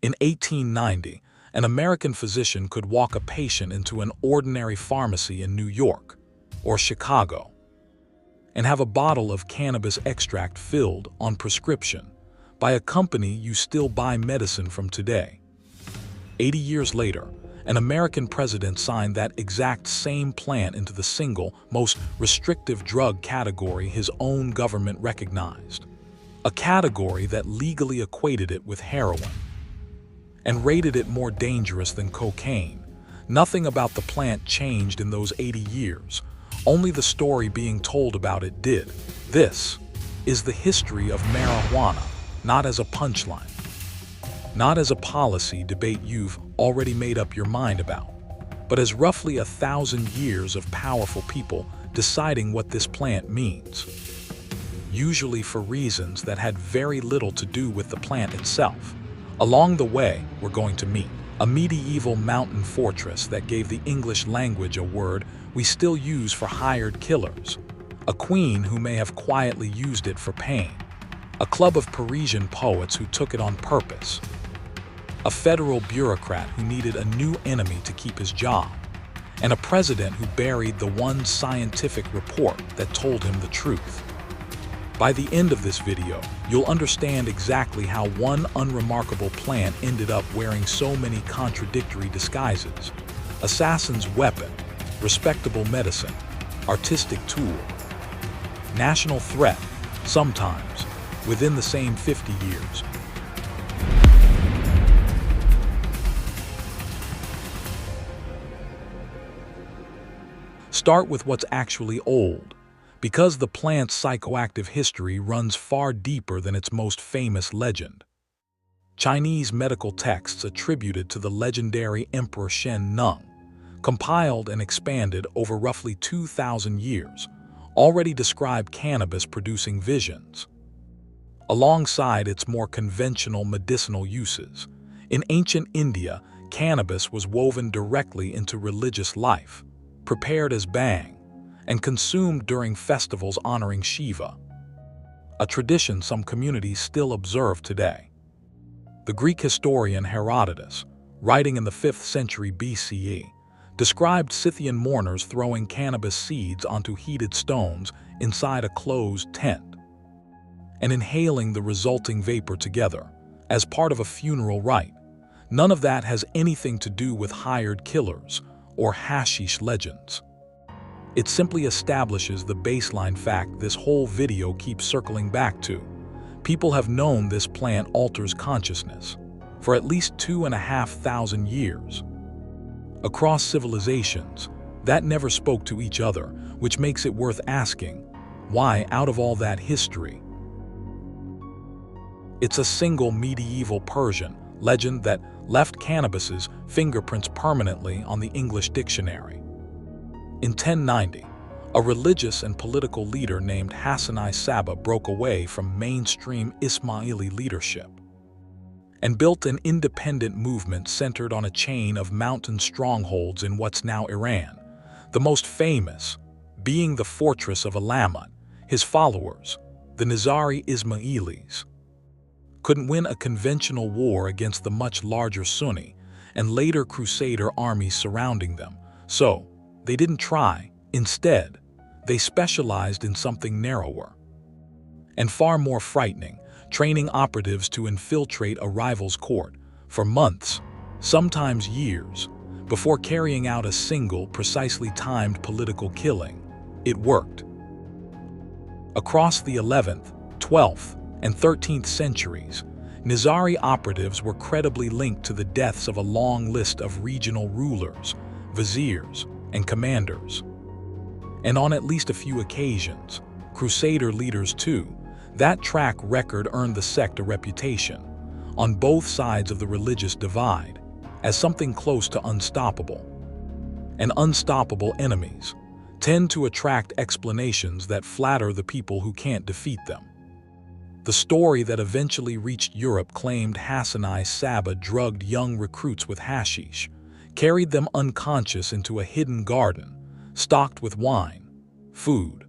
In 1890, an American physician could walk a patient into an ordinary pharmacy in New York or Chicago and have a bottle of cannabis extract filled on prescription by a company you still buy medicine from today. 80 years later, an American president signed that exact same plant into the single most restrictive drug category his own government recognized, a category that legally equated it with heroin and rated it more dangerous than cocaine. Nothing about the plant changed in those 80 years, only the story being told about it did. This is the history of marijuana, not as a punchline, not as a policy debate you've already made up your mind about, but as roughly 1,000 years of powerful people deciding what this plant means, usually for reasons that had very little to do with the plant itself. Along the way, we're going to meet a medieval mountain fortress that gave the English language a word we still use for hired killers, a queen who may have quietly used it for pain, a club of Parisian poets who took it on purpose, a federal bureaucrat who needed a new enemy to keep his job, and a president who buried the one scientific report that told him the truth. By the end of this video, you'll understand exactly how one unremarkable plant ended up wearing so many contradictory disguises: assassin's weapon, respectable medicine, artistic tool, national threat, sometimes, within the same 50 years. Start with what's actually old, because the plant's psychoactive history runs far deeper than its most famous legend. Chinese medical texts attributed to the legendary Emperor Shen Nung, compiled and expanded over roughly 2,000 years, already describe cannabis producing visions. Alongside its more conventional medicinal uses, in ancient India, cannabis was woven directly into religious life, prepared as bhang, and consumed during festivals honoring Shiva, a tradition some communities still observe today. The Greek historian Herodotus, writing in the 5th century BCE, described Scythian mourners throwing cannabis seeds onto heated stones inside a closed tent and inhaling the resulting vapor together as part of a funeral rite. None of that has anything to do with hired killers or hashish legends. It simply establishes the baseline fact this whole video keeps circling back to. People have known this plant alters consciousness for at least 2,500 years. Across civilizations, that never spoke to each other, which makes it worth asking, why out of all that history? It's a single medieval Persian legend that left cannabis's fingerprints permanently on the English dictionary. In 1090, a religious and political leader named Hashish Saba broke away from mainstream Ismaili leadership and built an independent movement centered on a chain of mountain strongholds in what's now Iran, the most famous being the fortress of Alamut. His followers, the Nizari Ismailis, couldn't win a conventional war against the much larger Sunni and later Crusader armies surrounding them, so they didn't try. Instead, they specialized in something narrower and far more frightening: training operatives to infiltrate a rival's court for months, sometimes years, before carrying out a single, precisely timed political killing. It worked. Across the 11th, 12th, and 13th centuries, Nizari operatives were credibly linked to the deaths of a long list of regional rulers, viziers, and commanders. And on at least a few occasions, Crusader leaders too. That track record earned the sect a reputation, on both sides of the religious divide, as something close to unstoppable. And unstoppable enemies tend to attract explanations that flatter the people who can't defeat them. The story that eventually reached Europe claimed Hashish Saba drugged young recruits with hashish, carried them unconscious into a hidden garden, stocked with wine, food,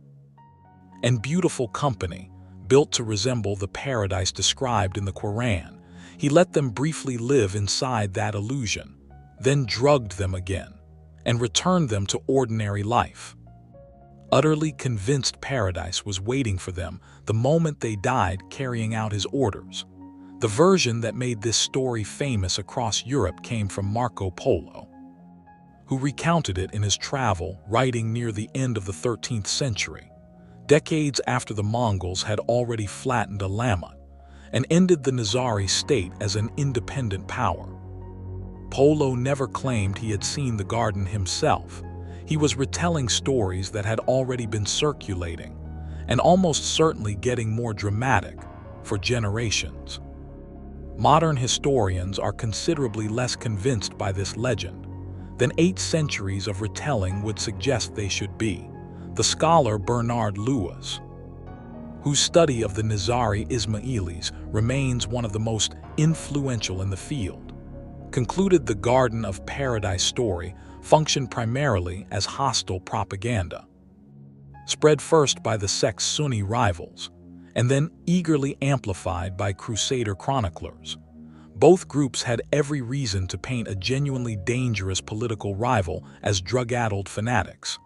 and beautiful company, built to resemble the paradise described in the Quran. He let them briefly live inside that illusion, then drugged them again, and returned them to ordinary life. Utterly convinced paradise was waiting for them the moment they died carrying out his orders. The version that made this story famous across Europe came from Marco Polo, who recounted it in his travel writing near the end of the 13th century, decades after the Mongols had already flattened Alamut and ended the Nizari state as an independent power. Polo never claimed he had seen the garden himself. He was retelling stories that had already been circulating, and almost certainly getting more dramatic, for generations. Modern historians are considerably less convinced by this legend than 8 centuries of retelling would suggest they should be. The scholar Bernard Lewis, whose study of the Nizari Ismailis remains one of the most influential in the field, concluded the Garden of Paradise story functioned primarily as hostile propaganda, spread first by the sect's Sunni rivals, and then eagerly amplified by Crusader chroniclers. Both groups had every reason to paint a genuinely dangerous political rival as drug-addled fanatics,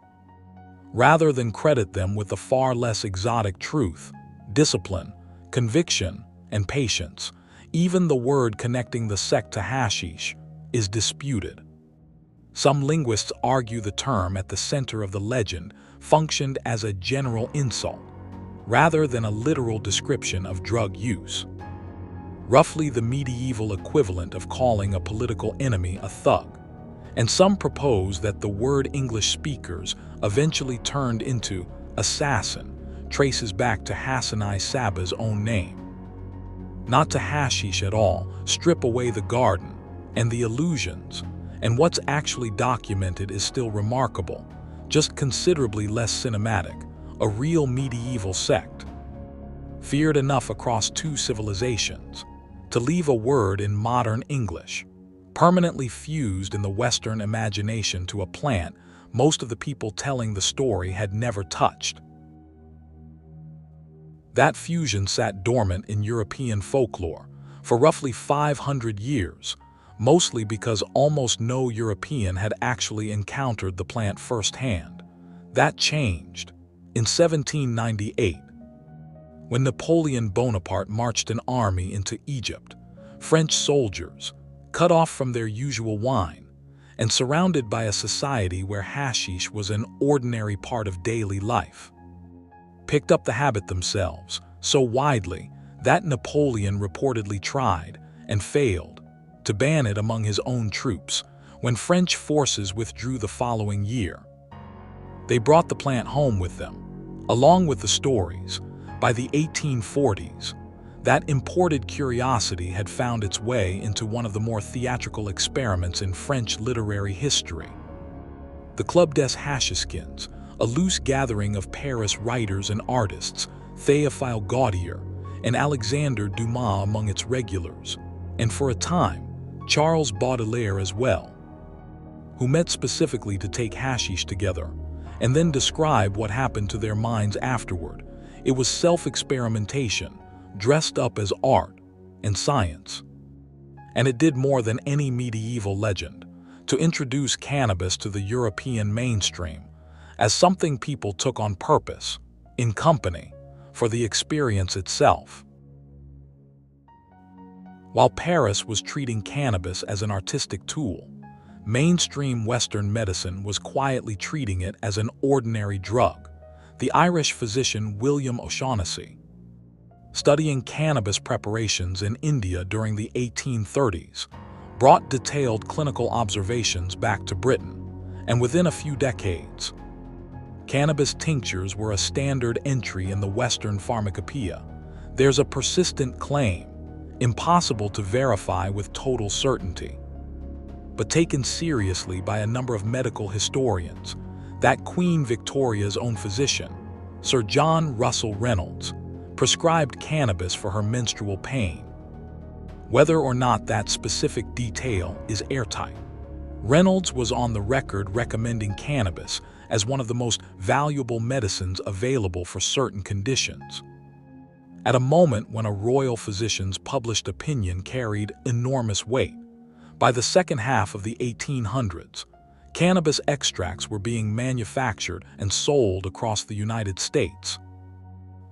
rather than credit them with the far less exotic truth, discipline, conviction, and patience. Even the word connecting the sect to hashish is disputed. Some linguists argue the term at the center of the legend functioned as a general insult, rather than a literal description of drug use, roughly the medieval equivalent of calling a political enemy a thug. And some propose that the word English speakers eventually turned into assassin traces back to Hassan I Saba's own name. Not to hashish at all, strip away the garden and the illusions, and what's actually documented is still remarkable, just considerably less cinematic, a real medieval sect, feared enough across 2 civilizations to leave a word in modern English, permanently fused in the Western imagination to a plant most of the people telling the story had never touched. That fusion sat dormant in European folklore for roughly 500 years, mostly because almost no European had actually encountered the plant firsthand. That changed in 1798, when Napoleon Bonaparte marched an army into Egypt. French soldiers, cut off from their usual wine, and surrounded by a society where hashish was an ordinary part of daily life, picked up the habit themselves so widely that Napoleon reportedly tried, and failed, to ban it among his own troops when French forces withdrew the following year. They brought the plant home with them, along with the stories. By the 1840s, that imported curiosity had found its way into one of the more theatrical experiments in French literary history. The Club des Hashischins, a loose gathering of Paris writers and artists, Théophile Gautier and Alexandre Dumas among its regulars, and for a time, Charles Baudelaire as well, who met specifically to take hashish together and then describe what happened to their minds afterward. It was self-experimentation, dressed up as art and science. And it did more than any medieval legend, to introduce cannabis to the European mainstream as something people took on purpose, in company, for the experience itself. While Paris was treating cannabis as an artistic tool, mainstream Western medicine was quietly treating it as an ordinary drug. The Irish physician William O'Shaughnessy, studying cannabis preparations in India during the 1830s, brought detailed clinical observations back to Britain, and within a few decades, cannabis tinctures were a standard entry in the Western pharmacopoeia. There's a persistent claim, impossible to verify with total certainty, but taken seriously by a number of medical historians, that Queen Victoria's own physician, Sir John Russell Reynolds, prescribed cannabis for her menstrual pain. Whether or not that specific detail is airtight, Reynolds was on the record recommending cannabis as one of the most valuable medicines available for certain conditions. at a moment when a royal physician's published opinion carried enormous weight. By the second half of the 1800s, cannabis extracts were being manufactured and sold across the United States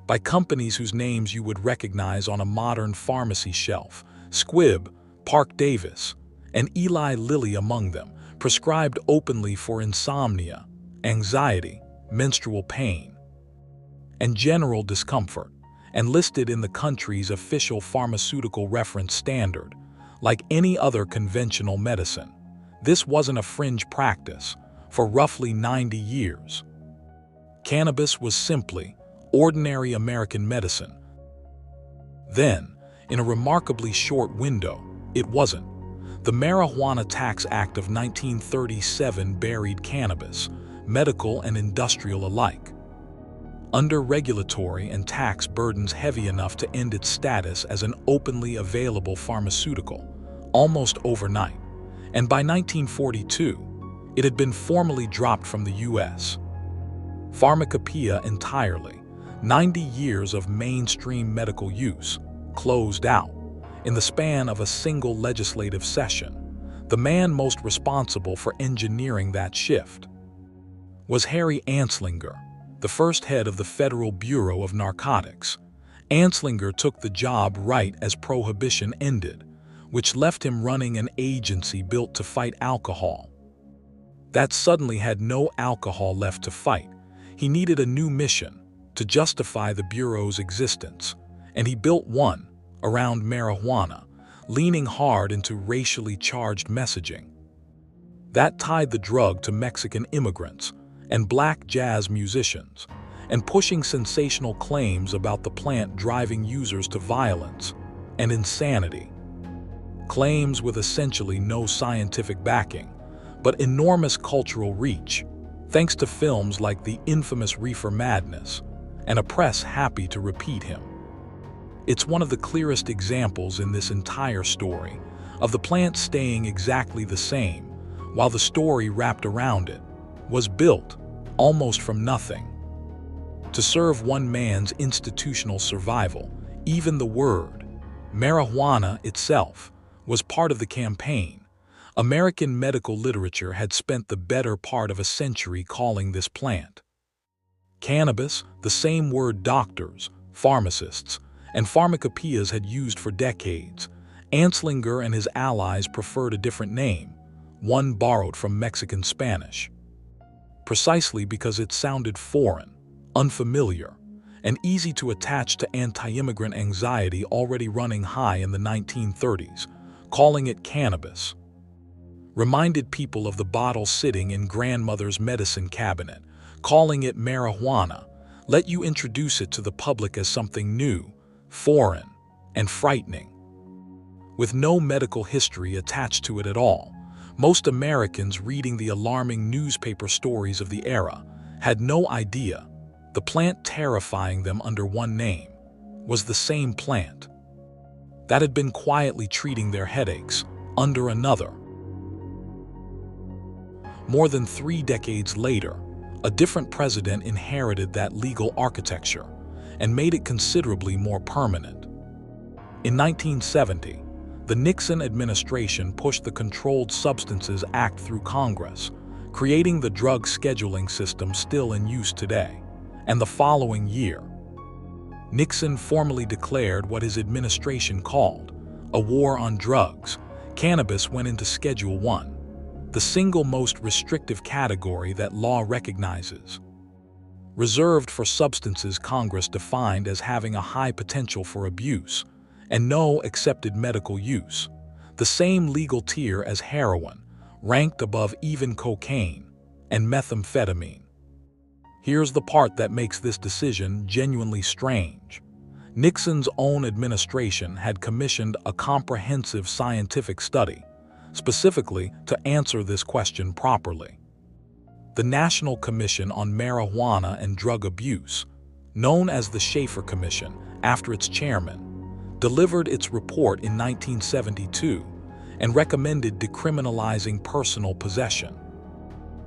by companies whose names you would recognize on a modern pharmacy shelf: Squibb, Parke-Davis, and Eli Lilly among them, prescribed openly for insomnia, anxiety, menstrual pain, and general discomfort, and listed in the country's official pharmaceutical reference standard. Like any other conventional medicine, this wasn't a fringe practice. For roughly 90 years, cannabis was simply ordinary American medicine. Then, in a remarkably short window, it wasn't. The Marijuana Tax Act of 1937 buried cannabis, medical and industrial alike, under regulatory and tax burdens heavy enough to end its status as an openly available pharmaceutical almost overnight. And by 1942, it had been formally dropped from the U.S. pharmacopoeia entirely. 90 years of mainstream medical use closed out in the span of a single legislative session. The man most responsible for engineering that shift was Harry Anslinger, the first head of the Federal Bureau of Narcotics. Anslinger took the job right as prohibition ended, which left him running an agency built to fight alcohol. That suddenly had no alcohol left to fight. He needed a new mission to justify the Bureau's existence, and he built one around marijuana, leaning hard into racially charged messaging. That tied the drug to Mexican immigrants and black jazz musicians, and pushing sensational claims about the plant driving users to violence and insanity. Claims with essentially no scientific backing, but enormous cultural reach, thanks to films like the infamous Reefer Madness, and a press happy to repeat him. It's one of the clearest examples in this entire story of the plant staying exactly the same, while the story wrapped around it was built almost from nothing to serve one man's institutional survival. Even the word marijuana itself was part of the campaign. American medical literature had spent the better part of a century calling this plant cannabis, the same word doctors, pharmacists, and pharmacopoeias had used for decades. Anslinger and his allies preferred a different name, one borrowed from Mexican Spanish, precisely because it sounded foreign, unfamiliar, and easy to attach to anti-immigrant anxiety already running high in the 1930s. Calling it cannabis reminded people of the bottle sitting in grandmother's medicine cabinet. Calling it marijuana let you introduce it to the public as something new, foreign, and frightening, with no medical history attached to it at all. Most Americans reading the alarming newspaper stories of the era had no idea the plant terrifying them under one name was the same plant that had been quietly treating their headaches under another. More than 3 decades later, a different president inherited that legal architecture and made it considerably more permanent. In 1970, the Nixon administration pushed the Controlled Substances Act through Congress, creating the drug scheduling system still in use today. And the following year, Nixon formally declared what his administration called a war on drugs. Cannabis went into Schedule 1, the single most restrictive category that law recognizes, reserved for substances Congress defined as having a high potential for abuse and no accepted medical use, the same legal tier as heroin, ranked above even cocaine and methamphetamine. Here's the part that makes this decision genuinely strange. Nixon's own administration had commissioned a comprehensive scientific study, specifically to answer this question properly. The National Commission on Marijuana and Drug Abuse, known as the Shafer Commission after its chairman, delivered its report in 1972 and recommended decriminalizing personal possession,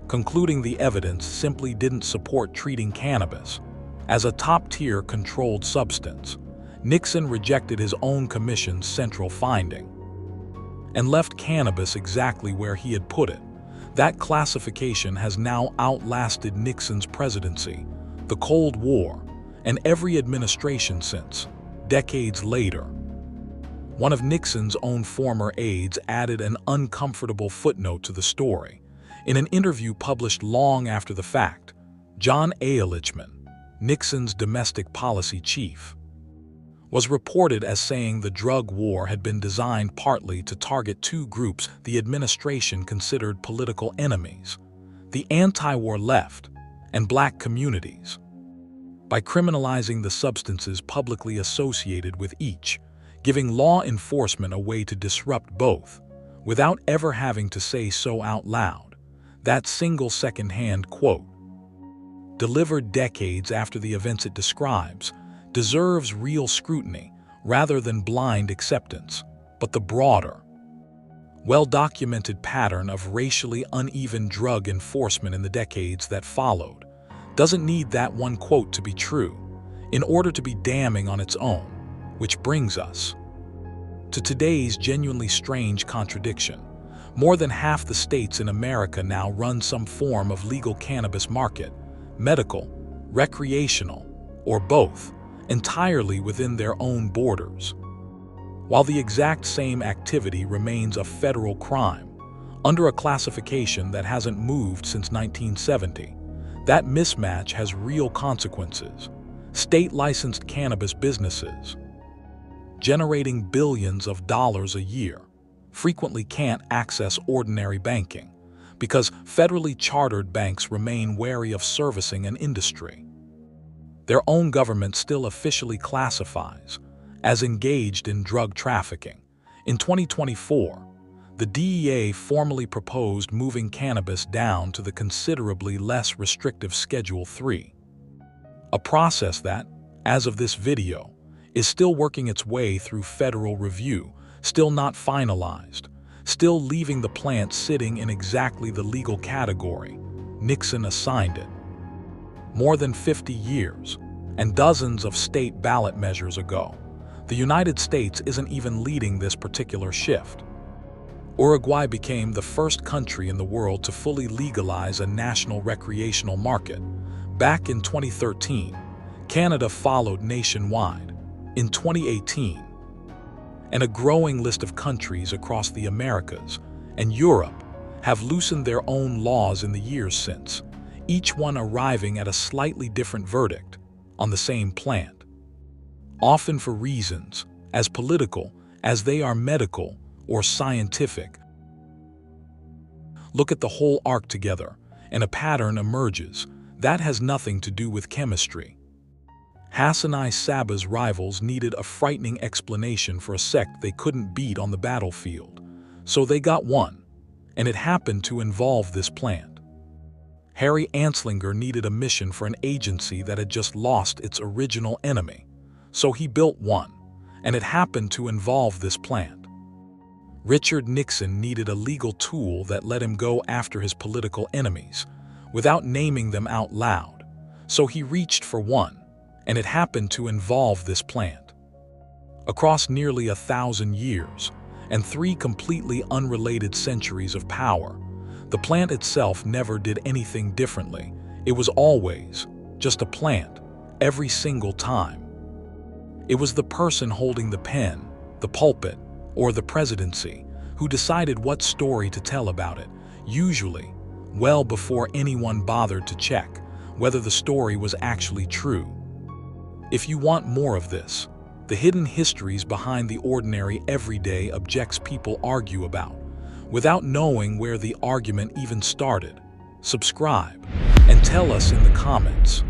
concluding the evidence simply didn't support treating cannabis as a top-tier controlled substance. Nixon rejected his own commission's central finding and left cannabis exactly where he had put it. That classification has now outlasted Nixon's presidency, the Cold War, and every administration since. Decades later, one of Nixon's own former aides added an uncomfortable footnote to the story. In an interview published long after the fact, John Ehrlichman, Nixon's domestic policy chief, was reported as saying the drug war had been designed partly to target two groups the administration considered political enemies: the anti-war left and black communities. By criminalizing the substances publicly associated with each, giving law enforcement a way to disrupt both, without ever having to say so out loud, that single second-hand quote, delivered decades after the events it describes, deserves real scrutiny rather than blind acceptance. But the broader, well-documented pattern of racially uneven drug enforcement in the decades that followed doesn't need that one quote to be true in order to be damning on its own, which brings us to today's genuinely strange contradiction. More than half the states in America now run some form of legal cannabis market, medical, recreational, or both, entirely within their own borders. While the exact same activity remains a federal crime, under a classification that hasn't moved since 1970, that mismatch has real consequences. State-licensed cannabis businesses, generating billions of dollars a year, frequently can't access ordinary banking because federally chartered banks remain wary of servicing an industry their own government still officially classifies as engaged in drug trafficking. In 2024, the DEA formally proposed moving cannabis down to the considerably less restrictive Schedule 3, a process that, as of this video, is still working its way through federal review, still not finalized, still leaving the plant sitting in exactly the legal category Nixon assigned it. More than 50 years, and dozens of state ballot measures ago, the United States isn't even leading this particular shift. Uruguay became the first country in the world to fully legalize a national recreational market. Back in 2013, Canada followed nationwide. In 2018, and a growing list of countries across the Americas and Europe have loosened their own laws in the years since, each one arriving at a slightly different verdict on the same plant, often for reasons as political as they are medical or scientific. Look at the whole arc together, and a pattern emerges that has nothing to do with chemistry. Hashish Saba's rivals needed a frightening explanation for a sect they couldn't beat on the battlefield, so they got one, and it happened to involve this plant. Harry Anslinger needed a mission for an agency that had just lost its original enemy, so he built one, and it happened to involve this plant. Richard Nixon needed a legal tool that let him go after his political enemies without naming them out loud, so he reached for one, and it happened to involve this plant. Across nearly 1,000 years and 3 completely unrelated centuries of power, the plant itself never did anything differently. It was always just a plant, every single time. It was the person holding the pen, the pulpit, or the presidency who decided what story to tell about it, usually well before anyone bothered to check whether the story was actually true. If you want more of this, the hidden histories behind the ordinary everyday objects people argue about, without knowing where the argument even started, subscribe and tell us in the comments.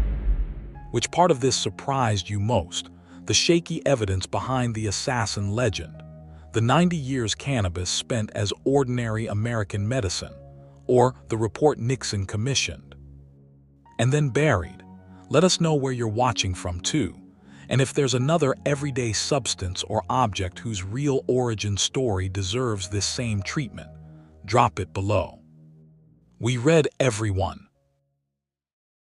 Which part of this surprised you most? The shaky evidence behind the assassin legend, the 90 years cannabis spent as ordinary American medicine, or the report Nixon commissioned and then buried? Let us know where you're watching from too, and if there's another everyday substance or object whose real origin story deserves this same treatment, drop it below. We read everyone.